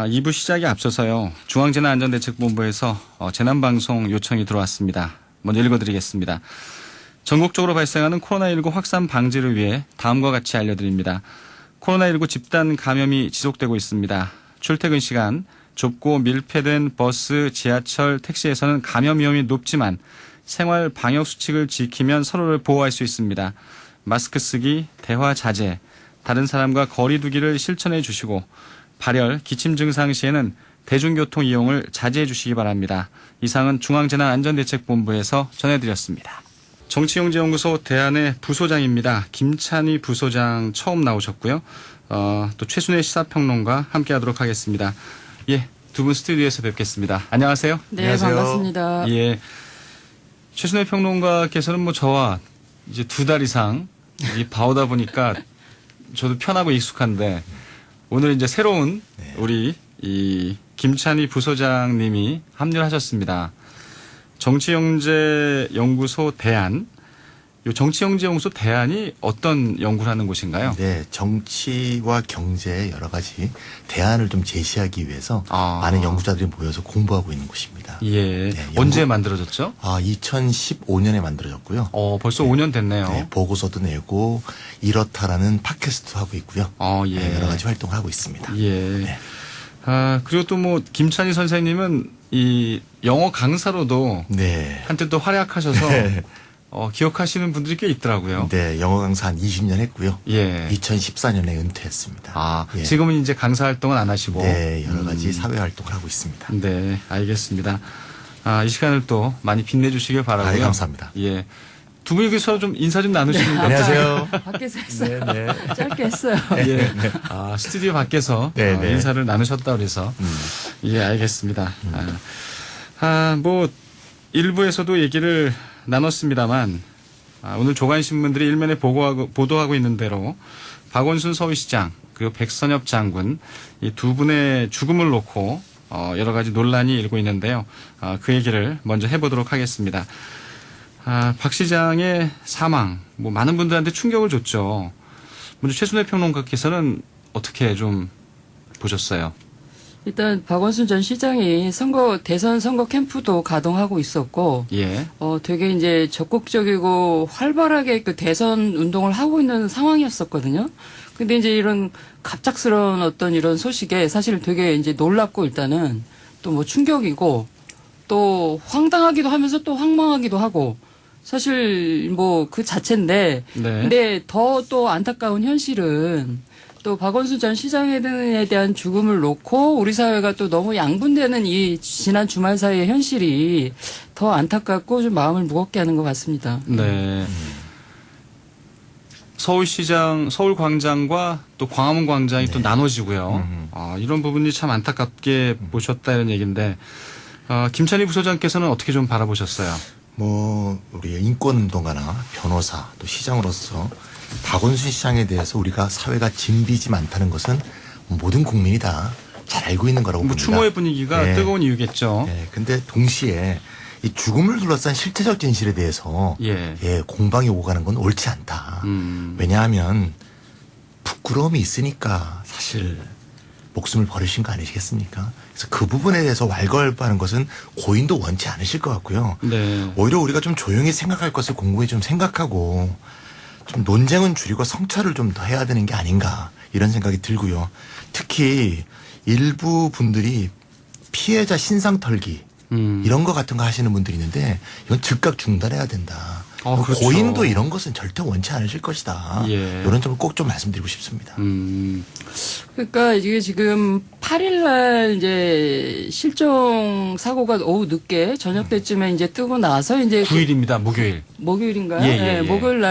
2부 시작에 앞서서요. 중앙재난안전대책본부에서 재난방송 요청이 들어왔습니다. 먼저 읽어드리겠습니다. 전국적으로 발생하는 코로나19 확산 방지를 위해 다음과 같이 알려드립니다. 코로나19 집단 감염이 지속되고 있습니다. 출퇴근 시간, 좁고 밀폐된 버스, 지하철, 택시에서는 감염 위험이 높지만 생활 방역 수칙을 지키면 서로를 보호할 수 있습니다. 마스크 쓰기, 대화 자제, 다른 사람과 거리 두기를 실천해 주시고 발열, 기침 증상 시에는 대중교통 이용을 자제해 주시기 바랍니다. 이상은 중앙재난안전대책본부에서 전해드렸습니다. 정치용재연구소 대안의 부소장입니다. 김찬희 부소장 처음 나오셨고요. 또 최순애 시사평론가 함께하도록 하겠습니다. 예, 두 분 스튜디오에서 뵙겠습니다. 안녕하세요. 네, 안녕하세요. 반갑습니다. 예, 최순애 평론가께서는 뭐 저와 이제 2달 이상 봐오다 보니까 저도 편하고 익숙한데 오늘 이제 새로운 우리 이 김찬희 부소장님이 합류하셨습니다. 정치영재연구소 대안. 이 정치영재연구소 대안이 어떤 연구를 하는 곳인가요? 네, 정치와 경제 여러 가지 대안을 좀 제시하기 위해서 많은 연구자들이 모여서 공부하고 있는 곳입니다. 예. 네, 언제 만들어졌죠? 2015년에 만들어졌고요. 벌써 5년 됐네요. 네, 보고서도 내고 이렇다라는 팟캐스트도 하고 있고요. 예. 네, 여러 가지 활동을 하고 있습니다. 예. 네. 그리고 또 뭐 김찬희 선생님은 이 영어 강사로도 네. 한때 또 활약하셔서 네. 기억하시는 분들이 꽤 있더라고요. 네, 영어 강사 한 20년 했고요. 예. 2014년에 은퇴했습니다. 예. 지금은 이제 강사 활동은 안 하시고. 네, 여러 가지 사회 활동을 하고 있습니다. 네, 알겠습니다. 이 시간을 또 많이 빛내주시길 바라고요. 네, 감사합니다. 예. 두 분이 서로 좀 인사 좀 나누시는 것 안녕하세요. 밖에서 했어요. 네, 네. 짧게 했어요. 예. 스튜디오 밖에서 네, 네. 인사를 나누셨다 그래서. 예, 알겠습니다. 뭐, 일부에서도 얘기를 나눴습니다만, 오늘 조간신문들이 일면에 보도하고 있는 대로 박원순 서울시장 그리고 백선엽 장군 이 두 분의 죽음을 놓고 여러 가지 논란이 일고 있는데요. 그 얘기를 먼저 해보도록 하겠습니다. 박 시장의 사망, 뭐 많은 분들한테 충격을 줬죠. 먼저 최순애 평론가께서는 어떻게 좀 보셨어요? 일단 박원순 전 시장이 대선 선거 캠프도 가동하고 있었고, 예. 되게 이제 적극적이고 활발하게 그 대선 운동을 하고 있는 상황이었었거든요. 근데 이제 이런 갑작스러운 어떤 이런 소식에 사실 되게 이제 놀랍고 일단은 또 뭐 충격이고 또 황당하기도 하면서 또 황망하기도 하고 사실 뭐 그 자체인데, 네. 근데 더 또 안타까운 현실은 또 박원순 전 시장에 대한 죽음을 놓고 우리 사회가 또 너무 양분되는 이 지난 주말 사이의 현실이 더 안타깝고 좀 마음을 무겁게 하는 것 같습니다. 네. 서울시장, 서울광장과 또 광화문 광장이 또 나눠지고요. 이런 부분이 참 안타깝게 보셨다 이런 얘기인데, 김찬희 부소장께서는 어떻게 좀 바라보셨어요? 뭐 우리 인권운동가나 변호사 또 시장으로서 박원순 시장에 대해서 우리가 사회가 진비지 않다는 것은 모든 국민이 다 잘 알고 있는 거라고 뭐 봅니다. 추모의 분위기가 네. 뜨거운 이유겠죠. 네. 근데 동시에 이 죽음을 둘러싼 실체적 진실에 대해서 예. 공방이 오고 가는 건 옳지 않다. 왜냐하면 부끄러움이 있으니까 사실 목숨을 버리신 거 아니시겠습니까? 그래서 그 부분에 대해서 왈가왈부하는 것은 고인도 원치 않으실 것 같고요. 네. 오히려 우리가 좀 조용히 생각할 것을 공부에 좀 생각하고 좀 논쟁은 줄이고 성찰을 좀 더 해야 되는 게 아닌가 이런 생각이 들고요. 특히 일부 분들이 피해자 신상 털기 이런 거 같은 거 하시는 분들이 있는데 이건 즉각 중단해야 된다. 그렇죠. 고인도 이런 것은 절대 원치 않으실 것이다. 예. 이런 점을 꼭 좀 말씀드리고 싶습니다. 그러니까 이게 지금 8일날 이제 실종 사고가 오후 늦게 저녁 때쯤에 이제 뜨고 나서 이제 9일입니다. 목요일. 목요일인가요? 예, 예, 예. 목요일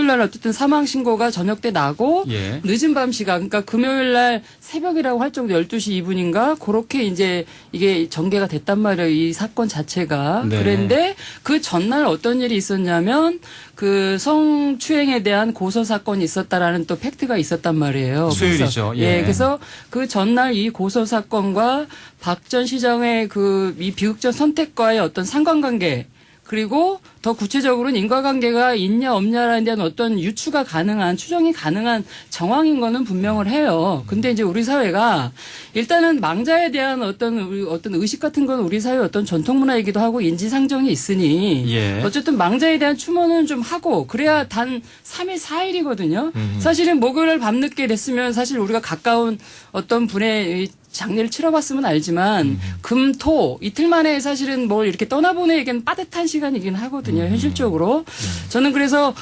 날 어쨌든 사망 신고가 저녁 때 나고 예. 늦은 밤 시각, 그러니까 금요일 날 새벽이라고 할 정도 12시 2분인가 그렇게 이제 이게 전개가 됐단 말이에요. 이 사건 자체가. 네. 그런데 그 전날 어떤 일이 있었냐면 그 성추행에 대한 고소 사건이 있었다라는 또 팩트가 있었단 말이에요. 수요일이죠. 그래서, 예. 그래서 그 전날 이 고소 사건과 박 전 시장의 그 이 비극적 선택과의 어떤 상관관계 그리고 더 구체적으로는 인과관계가 있냐 없냐에 대한 어떤 추정이 가능한 정황인 거는 분명을 해요. 근데 이제 우리 사회가 일단은 망자에 대한 어떤 의식 같은 건 우리 사회 어떤 전통 문화이기도 하고 인지상정이 있으니 예. 어쨌든 망자에 대한 추모는 좀 하고 그래야 단 3일 4일이거든요. 사실은 목요일 밤늦게 됐으면 사실 우리가 가까운 어떤 분의 장례를 치러봤으면 알지만 금, 토 이틀 만에 사실은 뭘 이렇게 떠나보내기엔 빠듯한 시간이긴 하거든요. 현실적으로. 저는 그래서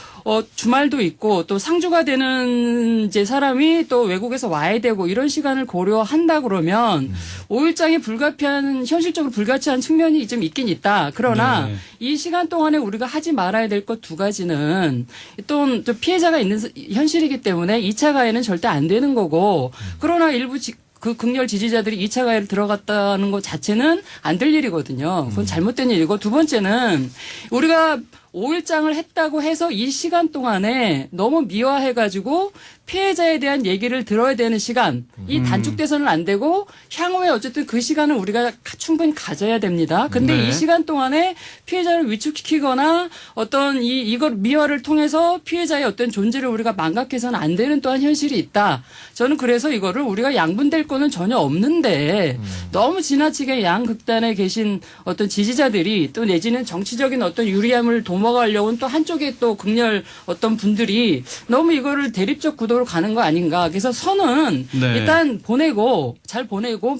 주말도 있고 또 상주가 되는 이제 사람이 또 외국에서 와야 되고 이런 시간을 고려한다 그러면 5일장이 불가피한 현실적으로 불가피한 측면이 좀 있긴 있다. 그러나 네. 이 시간 동안에 우리가 하지 말아야 될 것 두 가지는 또 피해자가 있는 현실이기 때문에 2차 가해는 절대 안 되는 거고 그러나 일부 그 극렬 지지자들이 2차 가해를 들어갔다는 것 자체는 안 될 일이거든요. 그건 잘못된 일이고 두 번째는 우리가 5일장을 했다고 해서 이 시간 동안에 너무 미화해가지고 피해자에 대한 얘기를 들어야 되는 시간 이 단축돼서는 안 되고 향후에 어쨌든 그 시간을 우리가 충분히 가져야 됩니다. 근데 네. 이 시간 동안에 피해자를 위축시키거나 어떤 이걸 미화를 통해서 피해자의 어떤 존재를 우리가 망각해서는 안 되는 또한 현실이 있다. 저는 그래서 이거를 우리가 양분될 거는 전혀 없는데 너무 지나치게 양극단에 계신 어떤 지지자들이 또 내지는 정치적인 어떤 유리함을 도모하려고는 또 한쪽에 또 극렬 어떤 분들이 너무 이거를 대립적 구도로 가는 거 아닌가. 그래서 선은 네. 일단 잘 보내고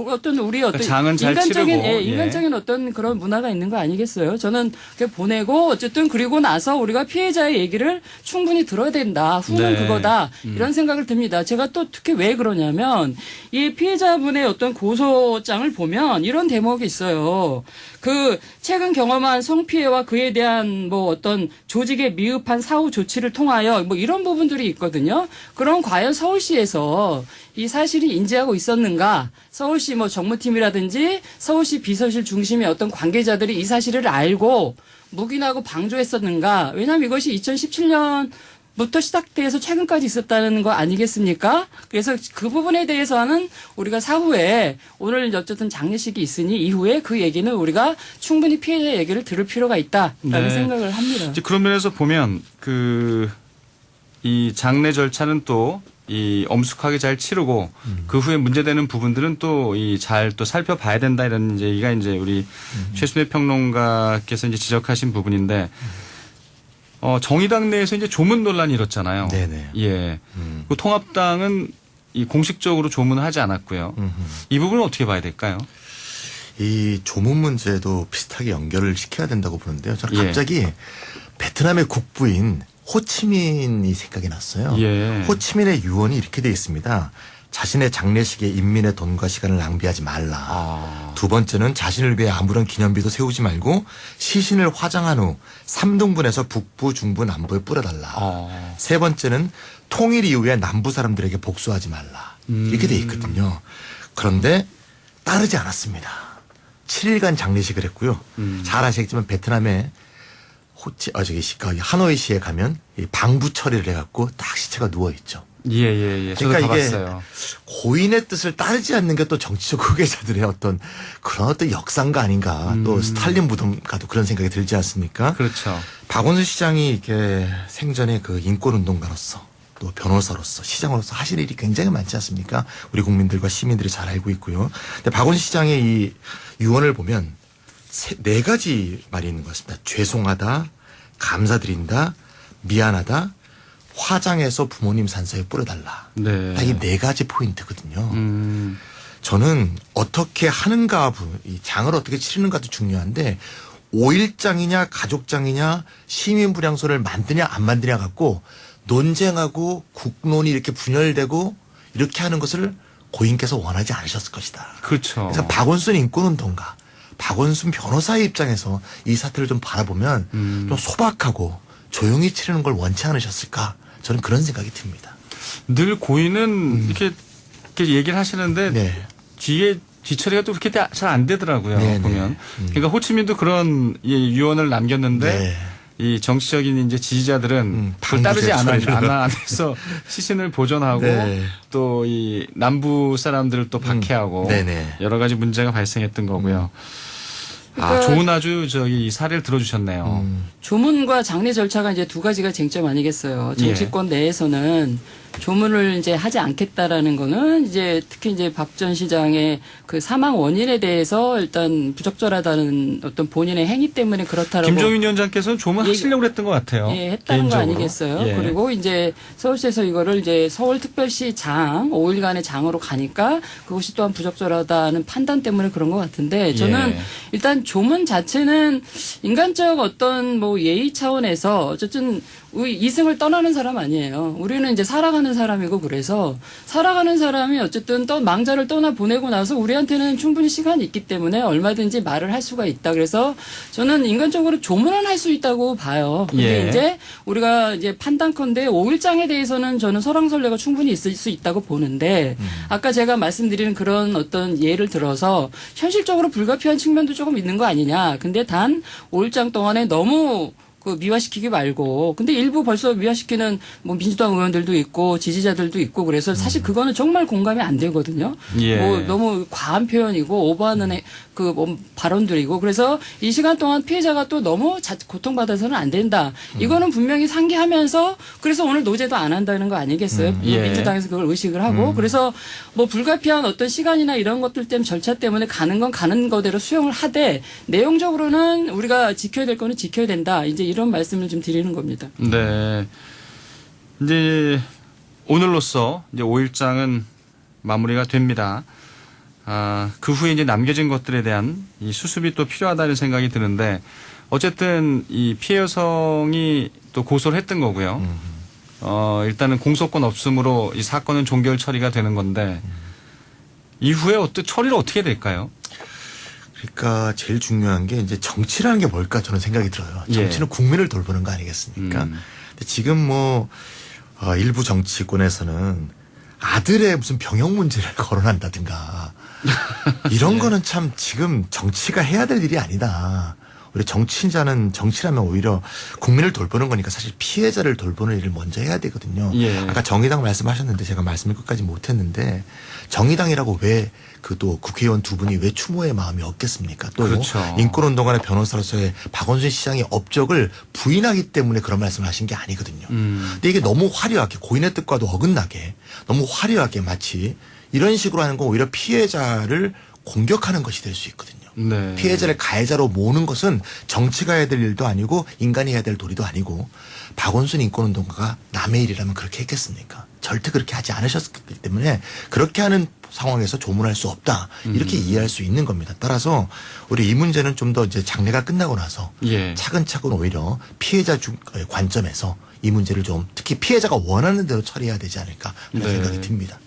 어떤 우리 어떤 장은 잘 인간적인 치르고, 인간적인 어떤 그런 문화가 있는 거 아니겠어요? 저는 그렇게 보내고 어쨌든 그리고 나서 우리가 피해자의 얘기를 충분히 들어야 된다. 후는 네. 그거다. 이런 생각을 듭니다. 제가 또 특히 왜 그러냐면 이 피해자분의 어떤 고소장을 보면 이런 대목이 있어요. 그 최근 경험한 성피해와 그에 대한 뭐 어떤 조직의 미흡한 사후 조치를 통하여 뭐 이런 부분들이 있거든요. 그럼 과연 서울시에서 이 사실이 인지하고 있었는가? 서울시 뭐 정무팀이라든지 서울시 비서실 중심의 어떤 관계자들이 이 사실을 알고 묵인하고 방조했었는가? 왜냐하면 이것이 2017년부터 시작돼서 최근까지 있었다는 거 아니겠습니까? 그래서 그 부분에 대해서는 우리가 사후에 오늘 어쨌든 장례식이 있으니 이후에 그 얘기는 우리가 충분히 피해자 얘기를 들을 필요가 있다라는 네. 생각을 합니다. 이제 그런 면에서 보면 이 장례 절차는 또 이 엄숙하게 잘 치르고 그 후에 문제되는 부분들은 또 잘 또 살펴봐야 된다 이런 이제 얘기가 이제 우리 최순애 평론가께서 이제 지적하신 부분인데 정의당 내에서 이제 조문 논란이 일었잖아요. 네네. 예. 그 통합당은 이 공식적으로 조문을 하지 않았고요. 이 부분은 어떻게 봐야 될까요? 이 조문 문제도 비슷하게 연결을 시켜야 된다고 보는데요. 저는 예. 갑자기 베트남의 국부인 호치민이 생각이 났어요. 예. 호치민의 유언이 이렇게 되어 있습니다. 자신의 장례식에 인민의 돈과 시간을 낭비하지 말라. 두 번째는 자신을 위해 아무런 기념비도 세우지 말고 시신을 화장한 후 3등분해서 북부, 중부, 남부에 뿌려달라. 세 번째는 통일 이후에 남부 사람들에게 복수하지 말라. 이렇게 되어 있거든요. 그런데 따르지 않았습니다. 7일간 장례식을 했고요. 잘 아시겠지만 베트남의 하노이시에 가면 이 방부 처리를 해갖고 딱 시체가 누워있죠. 예. 저도 그러니까 이게 가봤어요. 고인의 뜻을 따르지 않는 게 또 정치적 후계자들의 어떤 그런 어떤 역사인가 아닌가. 또 스탈린 무덤 가도 그런 생각이 들지 않습니까? 그렇죠. 박원순 시장이 이렇게 생전에 그 인권운동가로서 또 변호사로서 시장으로서 하실 일이 굉장히 많지 않습니까? 우리 국민들과 시민들이 잘 알고 있고요. 근데 박원순 시장의 이 유언을 보면 네 가지 말이 있는 것 같습니다. 죄송하다, 감사드린다, 미안하다, 화장해서 부모님 산소에 뿌려달라. 네. 딱 이 네 가지 포인트거든요. 저는 어떻게 하는가, 이 장을 어떻게 치르는가도 중요한데 5일장이냐 가족장이냐 시민불량소를 만드냐 안 만드냐 갖고 논쟁하고 국론이 이렇게 분열되고 이렇게 하는 것을 고인께서 원하지 않으셨을 것이다. 그렇죠. 그래서 박원순 인권운동가, 박원순 변호사의 입장에서 이 사태를 좀 바라보면 좀 소박하고 조용히 치르는 걸 원치 않으셨을까? 저는 그런 생각이 듭니다. 늘 고인은 이렇게 얘기를 하시는데 네. 뒤처리가 또 그렇게 잘 안 되더라고요. 네, 보면. 그러니까 호치민도 그런 유언을 남겼는데 네. 이 정치적인 이제 지지자들은 그걸 따르지 않아서 시신을 보존하고 네. 또 이 남부 사람들을 또 박해하고 네네. 여러 가지 문제가 발생했던 거고요. 그러니까 좋은 아주 이 사례를 들어주셨네요. 조문과 장례 절차가 이제 두 가지가 쟁점 아니겠어요. 정치권 내에서는 조문을 이제 하지 않겠다라는 거는 이제 특히 이제 박 전 시장의 그 사망 원인에 대해서 일단 부적절하다는 어떤 본인의 행위 때문에 그렇다라고 김종인 위원장께서는 조문하시려고 했던 것 같아요. 예, 했다는 거 개인적으로. 아니겠어요? 예. 그리고 이제 서울시에서 이거를 이제 서울특별시 장 5일간의 장으로 가니까 그것이 또한 부적절하다는 판단 때문에 그런 것 같은데 저는 예. 일단 조문 자체는 인간적 어떤 뭐 예의 차원에서 어쨌든 우리 이승을 떠나는 사람 아니에요. 우리는 이제 살아가는 사람이고 그래서 살아가는 사람이 어쨌든 또 망자를 떠나 보내고 나서 우리한테는 충분히 시간이 있기 때문에 얼마든지 말을 할 수가 있다. 그래서 저는 인간적으로 조문은 할 수 있다고 봐요. 근데 예. 이제 우리가 이제 판단컨대 5일장에 대해서는 저는 설왕설래가 충분히 있을 수 있다고 보는데 아까 제가 말씀드리는 그런 어떤 예를 들어서 현실적으로 불가피한 측면도 조금 있는 거 아니냐. 근데 단 5일장 동안에 너무 그 미화시키기 말고 근데 일부 벌써 미화시키는 뭐 민주당 의원들도 있고 지지자들도 있고 그래서 사실 그거는 정말 공감이 안 되거든요. 예. 뭐 너무 과한 표현이고 오버하는 그 뭐 발언들이고 그래서 이 시간 동안 피해자가 또 너무 고통받아서는 안 된다. 이거는 분명히 상기하면서 그래서 오늘 노제도 안 한다는 거 아니겠어요? 예. 민주당에서 그걸 의식을 하고 그래서 뭐 불가피한 어떤 시간이나 이런 것들 때문에 절차 때문에 가는 건 가는 거대로 수용을 하되 내용적으로는 우리가 지켜야 될 거는 지켜야 된다. 이제 이런 말씀을 좀 드리는 겁니다. 네. 이제 오늘로써 이제 5일장은 마무리가 됩니다. 그 후에 이제 남겨진 것들에 대한 이 수습이 또 필요하다는 생각이 드는데 어쨌든 이 피해 여성이 또 고소를 했던 거고요. 일단은 공소권 없음으로 이 사건은 종결 처리가 되는 건데 이후에 처리를 어떻게 될까요? 그러니까 제일 중요한 게 이제 정치라는 게 뭘까 저는 생각이 들어요. 예. 정치는 국민을 돌보는 거 아니겠습니까? 근데 지금 뭐 일부 정치권에서는 아들의 무슨 병역 문제를 거론한다든가 이런 거는 참 지금 정치가 해야 될 일이 아니다. 우리 정치인자는 정치라면 오히려 국민을 돌보는 거니까 사실 피해자를 돌보는 일을 먼저 해야 되거든요. 예. 아까 정의당 말씀하셨는데 제가 말씀을 끝까지 못했는데 정의당이라고 왜 그 또 국회의원 두 분이 왜 추모의 마음이 없겠습니까? 또 그렇죠. 인권운동가의 변호사로서의 박원순 시장의 업적을 부인하기 때문에 그런 말씀을 하신 게 아니거든요. 근데 이게 너무 화려하게 고인의 뜻과도 어긋나게 너무 화려하게 마치 이런 식으로 하는 건 오히려 피해자를 공격하는 것이 될 수 있거든요. 네. 피해자를 가해자로 모으는 것은 정치가 해야 될 일도 아니고 인간이 해야 될 도리도 아니고 박원순 인권운동가가 남의 일이라면 그렇게 했겠습니까? 절대 그렇게 하지 않으셨기 때문에 그렇게 하는 상황에서 조문할 수 없다. 이렇게 이해할 수 있는 겁니다. 따라서 우리 이 문제는 좀 더 이제 장례가 끝나고 나서 예. 차근차근 오히려 피해자 관점에서 이 문제를 좀 특히 피해자가 원하는 대로 처리해야 되지 않을까 하는 네. 생각이 듭니다.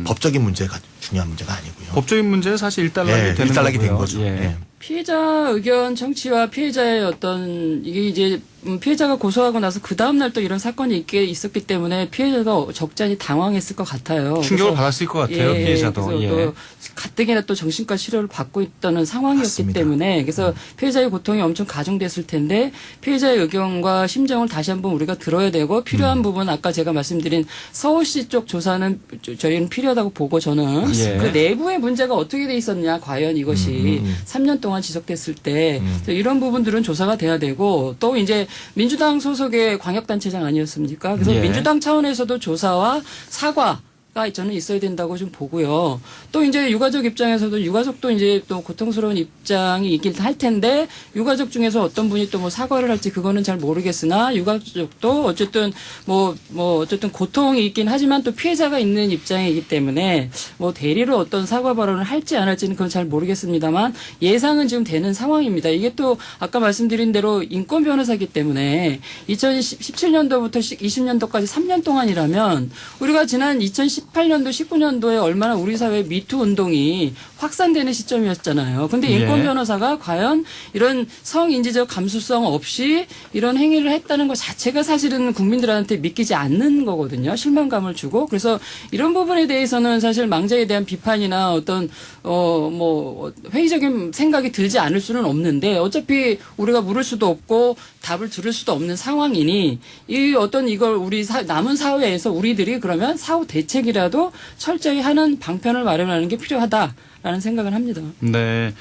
법적인 문제가 중요한 문제가 아니고요. 법적인 문제는 사실 일단락이 예, 되는 일단락이 된 거고요. 거죠. 예. 예. 피해자 의견 청취와 피해자의 어떤 이게 이제 피해자가 고소하고 나서 그 다음 날 또 이런 사건이 있었기 때문에 피해자가 적잖이 당황했을 것 같아요. 충격을 그래서 받았을 것 같아요. 예, 피해자도. 그래서 예. 또 가뜩이나 또 정신과 치료를 받고 있다는 상황이었기 맞습니다. 때문에 그래서 피해자의 고통이 엄청 가중됐을 텐데 피해자의 의견과 심정을 다시 한번 우리가 들어야 되고 필요한 부분 아까 제가 말씀드린 서울시 쪽 조사는 저희는 필요하다고 보고 저는 예. 그 내부의 문제가 어떻게 돼 있었냐 과연 이것이 3년 동안 지속됐을 때 이런 부분들은 조사가 돼야 되고 또 이제 민주당 소속의 광역단체장 아니었습니까? 그래서 예. 민주당 차원에서도 조사와 사과 가 저는 있어야 된다고 좀 보고요. 또 이제 유가족 입장에서도 유가족도 이제 또 고통스러운 입장이 있긴 할 텐데 유가족 중에서 어떤 분이 또 뭐 사과를 할지 그거는 잘 모르겠으나 유가족도 어쨌든 뭐 어쨌든 고통이 있긴 하지만 또 피해자가 있는 입장이기 때문에 뭐 대리로 어떤 사과 발언을 할지 안 할지는 그건 잘 모르겠습니다만 예상은 지금 되는 상황입니다. 이게 또 아까 말씀드린 대로 인권 변호사이기 때문에 2017년도부터 20년도까지 3년 동안이라면 우리가 지난 2018년도, 19년도에 얼마나 우리 사회 미투 운동이 확산되는 시점이었잖아요. 근데 인권 예. 변호사가 과연 이런 성인지적 감수성 없이 이런 행위를 했다는 것 자체가 사실은 국민들한테 믿기지 않는 거거든요. 실망감을 주고. 그래서 이런 부분에 대해서는 사실 망자에 대한 비판이나 어떤 뭐 회의적인 생각이 들지 않을 수는 없는데 어차피 우리가 물을 수도 없고 답을 들을 수도 없는 상황이니 이 어떤 이걸 우리 남은 사회에서 우리들이 그러면 사후 대책이라도 철저히 하는 방편을 마련하는 게 필요하다라는 생각을 합니다. 네.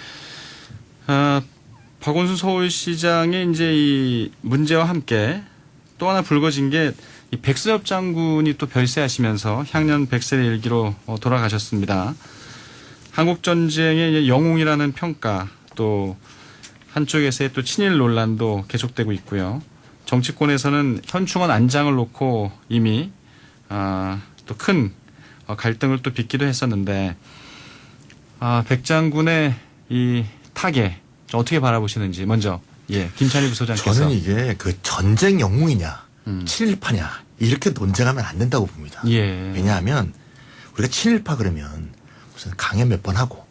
박원순 서울시장의 이제 이 문제와 함께 또 하나 불거진 게 이 백수엽 장군이 또 별세하시면서 향년 100세의 일기로 돌아가셨습니다. 한국 전쟁의 영웅이라는 평가, 또 한쪽에서의 또 친일 논란도 계속되고 있고요. 정치권에서는 현충원 안장을 놓고 이미 또 큰 갈등을 또 빚기도 했었는데 백 장군의 이 타계 어떻게 바라보시는지 먼저 김찬희 부소장께서. 저는 이게 그 전쟁 영웅이냐 친일파냐 이렇게 논쟁하면 안 된다고 봅니다. 예. 왜냐하면 우리가 친일파 그러면 무슨 강연 몇 번 하고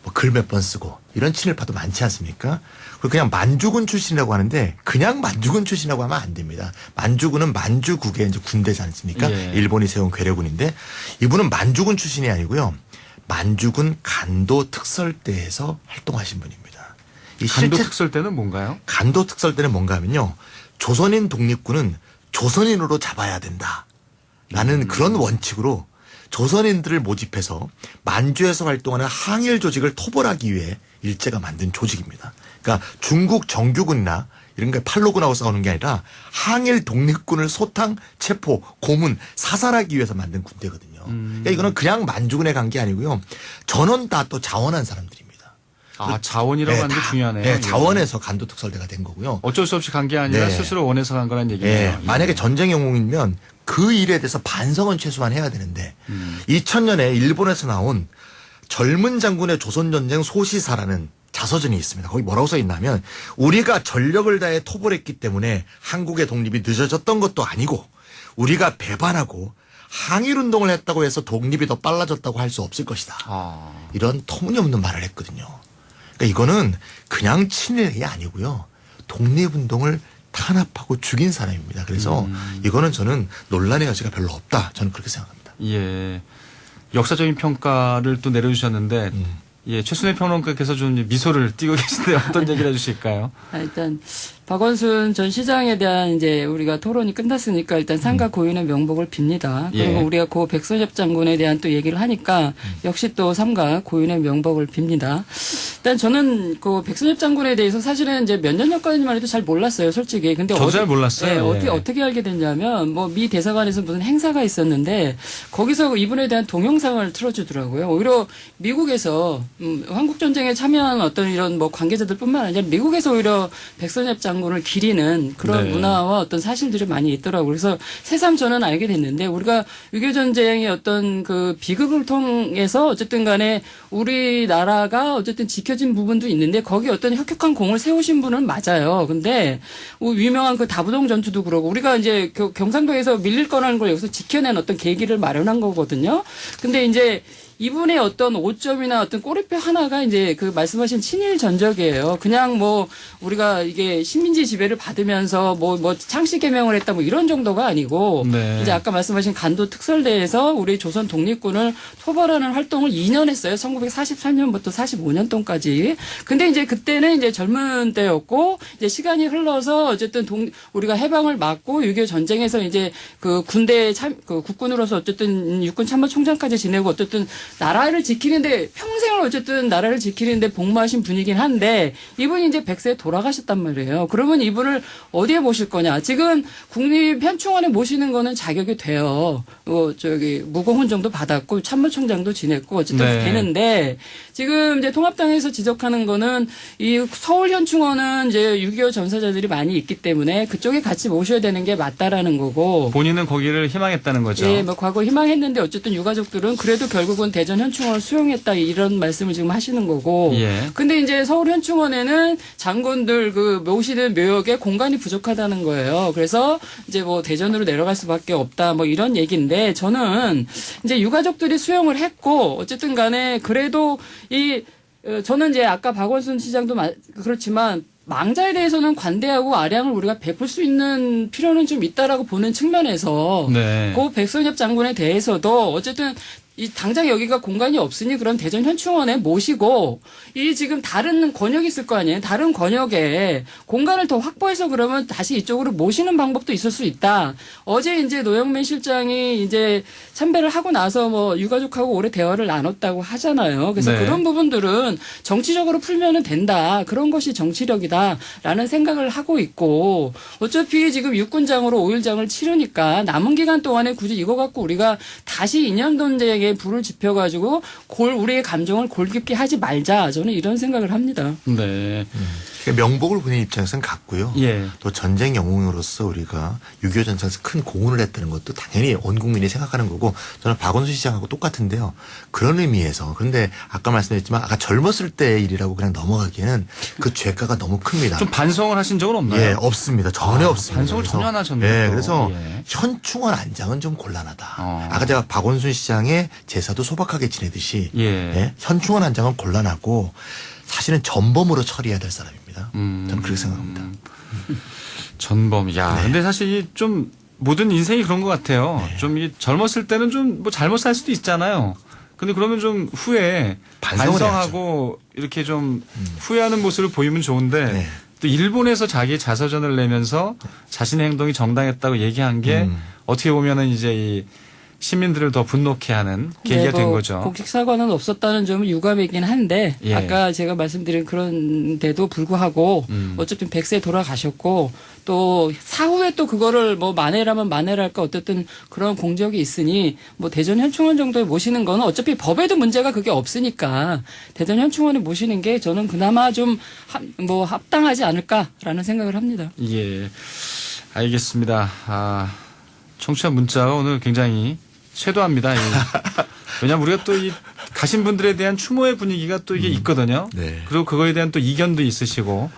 뭐 글 몇 번 쓰고 이런 친일파도 많지 않습니까? 그리고 그냥 만주군 출신이라고 하는데 그냥 만주군 출신이라고 하면 안 됩니다. 만주군은 만주국의 이제 군대지 않습니까? 예. 일본이 세운 괴뢰군인데 이분은 만주군 출신이 아니고요. 만주군 간도 특설대에서 활동하신 분입니다. 이 간도 실제 특설대는 뭔가요? 간도 특설대는 뭔가 하면요. 조선인 독립군은 조선인으로 잡아야 된다. 라는 그런 원칙으로 조선인들을 모집해서 만주에서 활동하는 항일 조직을 토벌하기 위해 일제가 만든 조직입니다. 그러니까 중국 정규군이나 이런 게 팔로군하고 싸우는 게 아니라 항일 독립군을 소탕, 체포, 고문, 사살하기 위해서 만든 군대거든요. 그러니까 이거는 그냥 만주군에 간 게 아니고요. 전원 다 또 자원한 사람들입니다. 자원이라고 하는 게 중요하네요. 네, 자원에서 간도 특설대가 된 거고요. 어쩔 수 없이 간 게 아니라 네. 스스로 원해서 간 거란 얘기예요. 예, 만약에 전쟁 영웅이면 그 일에 대해서 반성은 최소한 해야 되는데 2000년에 일본에서 나온 젊은 장군의 조선전쟁 소시사라는 자서전이 있습니다. 거기 뭐라고 써 있냐면 우리가 전력을 다해 토벌했기 때문에 한국의 독립이 늦어졌던 것도 아니고 우리가 배반하고 항일운동을 했다고 해서 독립이 더 빨라졌다고 할 수 없을 것이다. 이런 터무니없는 말을 했거든요. 그러니까 이거는 그냥 친일이 아니고요. 독립운동을 탄압하고 죽인 사람입니다. 그래서 이거는 저는 논란의 여지가 별로 없다. 저는 그렇게 생각합니다. 예. 역사적인 평가를 또 내려주셨는데, 최순애 평론가께서 좀 미소를 띠고 계신데 어떤 얘기를 해주실까요? 일단 박원순 전 시장에 대한 이제 우리가 토론이 끝났으니까 일단 상가 고인의 명복을 빕니다. 그리고 예. 우리가 고 백선엽 장군에 대한 또 얘기를 하니까 역시 또 삼가 고인의 명복을 빕니다. 일단 저는 그 백선엽 장군에 대해서 사실은 이제 몇 년 전까지만 해도 잘 몰랐어요, 솔직히. 근데 저도 잘 몰랐어요. 예. 어떻게 알게 됐냐면 뭐 미 대사관에서 무슨 행사가 있었는데 거기서 이분에 대한 동영상을 틀어주더라고요. 오히려 미국에서 한국 전쟁에 참여한 어떤 이런 뭐 관계자들뿐만 아니라 미국에서 오히려 백선엽 장군을 기리는 그런 네. 문화와 어떤 사실들이 많이 있더라고요. 그래서 새삼 저는 알게 됐는데 우리가 6.25 전쟁의 어떤 그 비극을 통해서 어쨌든 간에 우리나라가 어쨌든 지켜진 부분도 있는데 거기 어떤 혁혁한 공을 세우신 분은 맞아요. 근데 유명한 그 다부동 전투도 그러고 우리가 이제 경상도에서 밀릴 거라는 걸 여기서 지켜낸 어떤 계기를 마련한 거거든요. 근데 이제 이분의 어떤 오점이나 어떤 꼬리표 하나가 이제 그 말씀하신 친일 전적이에요. 그냥 뭐 우리가 이게 식민지 지배를 받으면서 뭐 창씨 개명을 했다 뭐 이런 정도가 아니고 네. 이제 아까 말씀하신 간도 특설대에서 우리 조선 독립군을 토벌하는 활동을 2년 했어요. 1943년부터 45년 동까지. 근데 이제 그때는 이제 젊은 때였고 이제 시간이 흘러서 어쨌든 우리가 해방을 막고 6.25 전쟁에서 이제 그 군대 그 국군으로서 어쨌든 육군 참모총장까지 지내고 어쨌든 나라를 지키는데 평생을 어쨌든 나라를 지키는데 복무하신 분이긴 한데 이분이 이제 100세에 돌아가셨단 말이에요. 그러면 이분을 어디에 모실 거냐? 지금 국립현충원에 모시는 거는 자격이 돼요. 무공훈정도 받았고 참모총장도 지냈고 어쨌든 네. 되는데 지금 이제 통합당에서 지적하는 거는 이 서울현충원은 이제 6.25 전사자들이 많이 있기 때문에 그쪽에 같이 모셔야 되는 게 맞다라는 거고. 본인은 거기를 희망했다는 거죠. 예, 뭐 과거 희망했는데 어쨌든 유가족들은 그래도 결국은 대전 현충원을 수용했다 이런 말씀을 지금 하시는 거고. 예. 근데 이제 서울 현충원에는 장군들 그 모시는 묘역에 공간이 부족하다는 거예요. 그래서 이제 뭐 대전으로 내려갈 수밖에 없다 뭐 이런 얘기인데 저는 이제 유가족들이 수용을 했고 어쨌든 간에 그래도 저는 이제 아까 박원순 시장도 그렇지만 망자에 대해서는 관대하고 아량을 우리가 베풀 수 있는 필요는 좀 있다라고 보는 측면에서 네. 그 백선엽 장군에 대해서도 어쨌든 이 당장 여기가 공간이 없으니 그럼 대전 현충원에 모시고 이 지금 다른 권역이 있을 거 아니에요. 다른 권역에 공간을 더 확보해서 그러면 다시 이쪽으로 모시는 방법도 있을 수 있다. 어제 이제 노영민 실장이 이제 참배를 하고 나서 뭐 유가족하고 오래 대화를 나눴다고 하잖아요. 그래서 네. 그런 부분들은 정치적으로 풀면은 된다. 그런 것이 정치력이다라는 생각을 하고 있고 어차피 지금 육군장으로 5일장을 치르니까 남은 기간 동안에 굳이 이거 갖고 우리가 다시 이념 논쟁에 불을 지펴가지고 우리의 감정을 골 깊게 하지 말자. 저는 이런 생각을 합니다. 네. 그러니까 명복을 보낸 입장에서는 같고요. 예. 또 전쟁 영웅으로서 우리가 6.25 전쟁에서 큰 공헌을 했다는 것도 당연히 온 국민이 생각하는 거고 저는 박원순 시장하고 똑같은데요. 그런 의미에서 그런데 아까 말씀드렸지만 아까 젊었을 때의 일이라고 그냥 넘어가기에는 그 죄가가 너무 큽니다. 좀 반성을 하신 적은 없나요? 예, 없습니다. 전혀 없습니다. 반성을 그래서, 전혀 안 하셨네요. 예, 또. 그래서 예. 현충원 안장은 좀 곤란하다. 어. 아까 제가 박원순 시장의 제사도 소박하게 지내듯이 예. 예, 현충원 안장은 곤란하고 사실은 전범으로 처리해야 될 사람입니다. 저는 그렇게 생각합니다. 전범. 야, 네. 근데 사실 이 좀 모든 인생이 그런 것 같아요. 네. 좀 이 젊었을 때는 좀 뭐 잘못 살 수도 있잖아요. 근데 그러면 좀 후에 반성을 반성하고 이렇게 좀 후회하는 모습을 보이면 좋은데 네. 또 일본에서 자기 자서전을 내면서 자신의 행동이 정당했다고 얘기한 게 어떻게 보면은 이제 이 시민들을 더 분노케 하는 계기가 네, 된 뭐 거죠. 공식 사과는 없었다는 점은 유감이긴 한데 예. 아까 제가 말씀드린 그런데도 불구하고 어쨌든 100세 돌아가셨고 또 사후에 또 그거를 뭐 만회라면 만회를 할까 어쨌든 그런 공적이 있으니 뭐 대전 현충원 정도에 모시는 거는 어차피 법에도 문제가 그게 없으니까 대전 현충원에 모시는 게 저는 그나마 좀 뭐 합당하지 않을까라는 생각을 합니다. 예. 알겠습니다. 청취자 문자가 오늘 굉장히 쇄도합니다. 왜냐하면 우리가 또 이 가신 분들에 대한 추모의 분위기가 또 이게 있거든요. 네. 그리고 그거에 대한 또 이견도 있으시고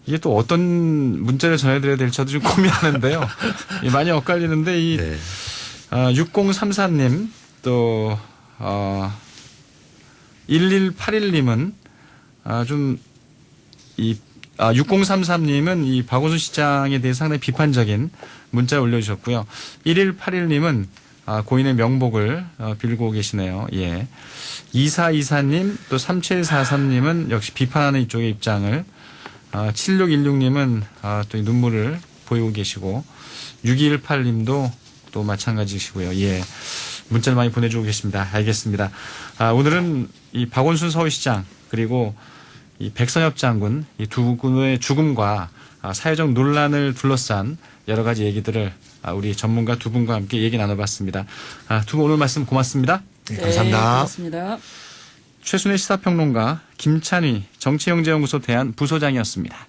이게 또 어떤 문자를 전해드려야 될지 저도 좀 고민하는데요. 많이 엇갈리는데 이 네. 6034님 또 1181님은 좀 이 6033님은 이 박원순 시장에 대해 상당히 비판적인 문자 올려주셨고요. 1181님은 고인의 명복을 빌고 계시네요. 예. 2424님 또 3743님은 역시 비판하는 이쪽의 입장을 7616님은 또 이 눈물을 보이고 계시고 6218님도 또 마찬가지시고요. 예. 문자를 많이 보내주고 계십니다. 알겠습니다. 오늘은 이 박원순 서울시장 그리고 이 백선엽 장군 이 두 분의 죽음과 사회적 논란을 둘러싼 여러 가지 얘기들을 우리 전문가 두 분과 함께 얘기 나눠봤습니다. 두 분 오늘 말씀 고맙습니다. 네, 감사합니다. 고맙습니다. 최순애 시사평론가 김찬휘 정치영재연구소 대한 부소장이었습니다.